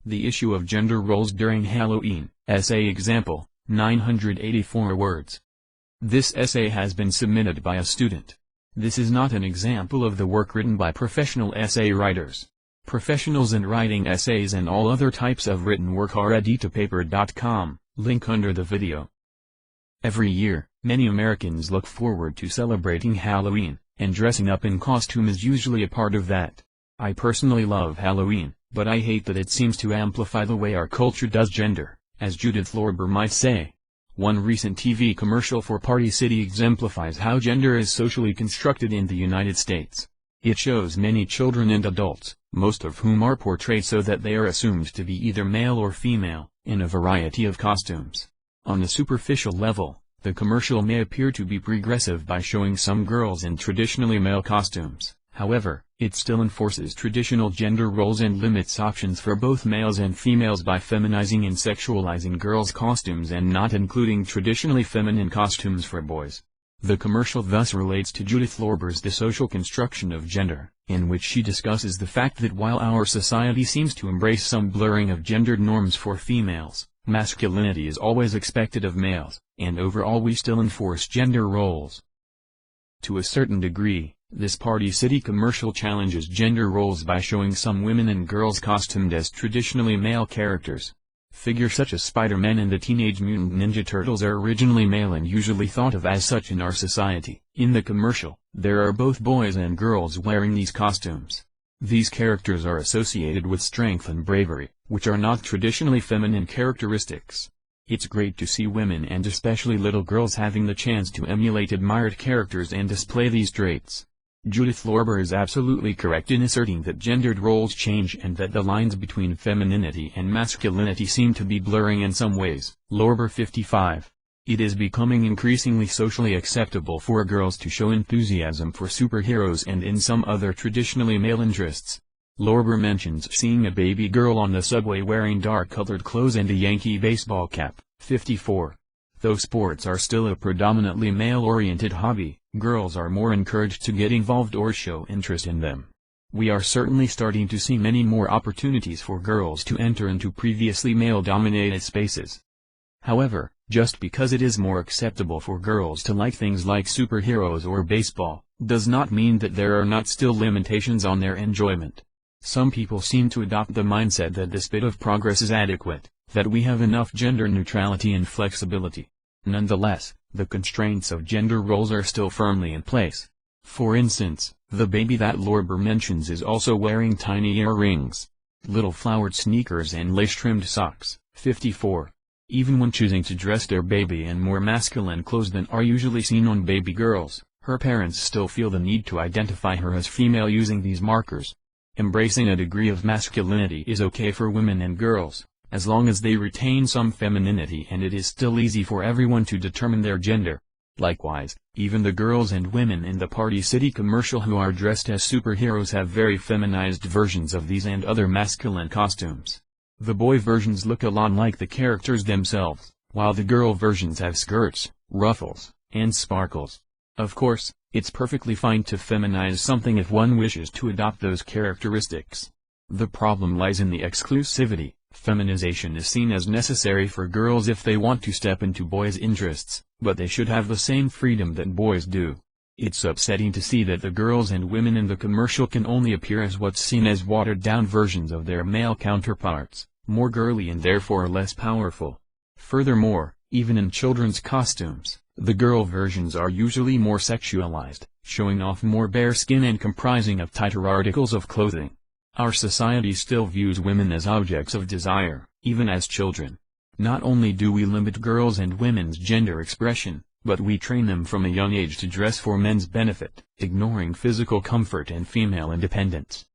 The issue of gender roles during Halloween. Essay example, 984 words. This essay has been submitted by a student. This is not an example of the work written by professional essay writers. Professionals in writing essays and all other types of written work are at editapaper.com, link under the video. Every year, many Americans look forward to celebrating Halloween, and dressing up in costume is usually a part of that. I personally love Halloween, but I hate that it seems to amplify the way our culture does gender, as Judith Lorber might say. One recent TV commercial for Party City exemplifies how gender is socially constructed in the United States. It shows many children and adults, most of whom are portrayed so that they are assumed to be either male or female, in a variety of costumes. On a superficial level, the commercial may appear to be progressive by showing some girls in traditionally male costumes. However, it still enforces traditional gender roles and limits options for both males and females by feminizing and sexualizing girls' costumes and not including traditionally feminine costumes for boys. The commercial thus relates to Judith Lorber's The Social Construction of Gender, in which she discusses the fact that while our society seems to embrace some blurring of gendered norms for females, masculinity is always expected of males, and overall we still enforce gender roles. To a certain degree, this Party City commercial challenges gender roles by showing some women and girls costumed as traditionally male characters. Figures such as Spider-Man and the Teenage Mutant Ninja Turtles are originally male and usually thought of as such in our society. In the commercial, there are both boys and girls wearing these costumes. These characters are associated with strength and bravery, which are not traditionally feminine characteristics. It's great to see women and especially little girls having the chance to emulate admired characters and display these traits. Judith Lorber is absolutely correct in asserting that gendered roles change and that the lines between femininity and masculinity seem to be blurring in some ways. Lorber 55. It is becoming increasingly socially acceptable for girls to show enthusiasm for superheroes and in some other traditionally male interests. Lorber mentions seeing a baby girl on the subway wearing dark-colored clothes and a Yankee baseball cap. 54. Though sports are still a predominantly male-oriented hobby, girls are more encouraged to get involved or show interest in them. We are certainly starting to see many more opportunities for girls to enter into previously male-dominated spaces. However, just because it is more acceptable for girls to like things like superheroes or baseball, does not mean that there are not still limitations on their enjoyment. Some people seem to adopt the mindset that this bit of progress is adequate, that we have enough gender neutrality and flexibility. Nonetheless, the constraints of gender roles are still firmly in place. For instance, the baby that Lorber mentions is also wearing tiny earrings, little flowered sneakers and lace-trimmed socks. 54. Even when choosing to dress their baby in more masculine clothes than are usually seen on baby girls, her parents still feel the need to identify her as female using these markers. Embracing a degree of masculinity is okay for women and girls, as long as they retain some femininity and it is still easy for everyone to determine their gender. Likewise, even the girls and women in the Party City commercial who are dressed as superheroes have very feminized versions of these and other masculine costumes. The boy versions look a lot like the characters themselves, while the girl versions have skirts, ruffles, and sparkles. Of course, it's perfectly fine to feminize something if one wishes to adopt those characteristics. The problem lies in the exclusivity. Feminization is seen as necessary for girls if they want to step into boys' interests, but they should have the same freedom that boys do. It's upsetting to see that the girls and women in the commercial can only appear as what's seen as watered-down versions of their male counterparts, more girly and therefore less powerful. Furthermore, even in children's costumes, the girl versions are usually more sexualized, showing off more bare skin and comprising of tighter articles of clothing. Our society still views women as objects of desire, even as children. Not only do we limit girls' and women's gender expression, but we train them from a young age to dress for men's benefit, ignoring physical comfort and female independence.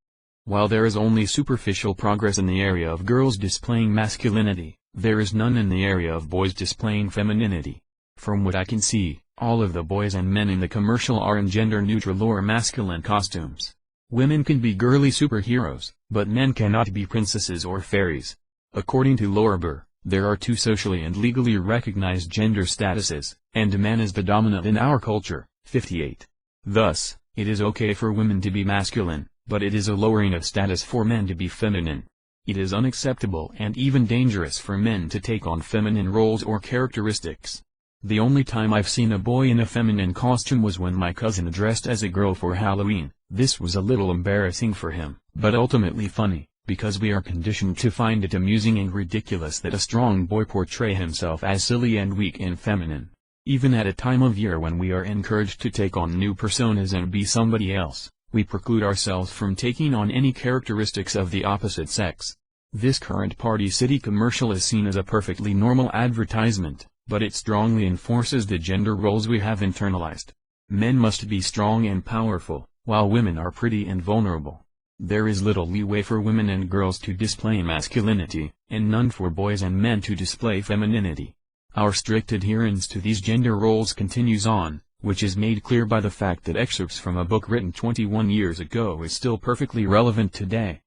While there is only superficial progress in the area of girls displaying masculinity, there is none in the area of boys displaying femininity. From what I can see, all of the boys and men in the commercial are in gender-neutral or masculine costumes. Women can be girly superheroes, but men cannot be princesses or fairies. According to Lorber, there are two socially and legally recognized gender statuses, and man is the dominant in our culture. 58. Thus, it is okay for women to be masculine, but it is a lowering of status for men to be feminine. It is unacceptable and even dangerous for men to take on feminine roles or characteristics. The only time I've seen a boy in a feminine costume was when my cousin dressed as a girl for Halloween. This was a little embarrassing for him, but ultimately funny, because we are conditioned to find it amusing and ridiculous that a strong boy portray himself as silly and weak and feminine. Even at a time of year when we are encouraged to take on new personas and be somebody else, we preclude ourselves from taking on any characteristics of the opposite sex. This current Party City commercial is seen as a perfectly normal advertisement, but it strongly enforces the gender roles we have internalized. Men must be strong and powerful, while women are pretty and vulnerable. There is little leeway for women and girls to display masculinity, and none for boys and men to display femininity. Our strict adherence to these gender roles continues on, which is made clear by the fact that excerpts from a book written 21 years ago is still perfectly relevant today.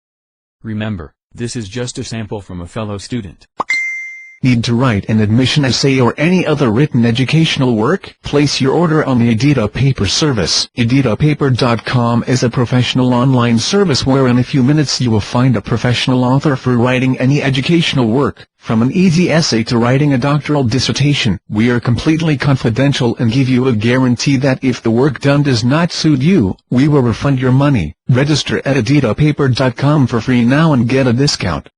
Remember, this is just a sample from a fellow student. Need to write an admission essay or any other written educational work? Place your order on the Edita Paper service. EditaPaper.com is a professional online service where in a few minutes you will find a professional author for writing any educational work, from an easy essay to writing a doctoral dissertation. We are completely confidential and give you a guarantee that if the work done does not suit you, we will refund your money. Register at EditaPaper.com for free now and get a discount.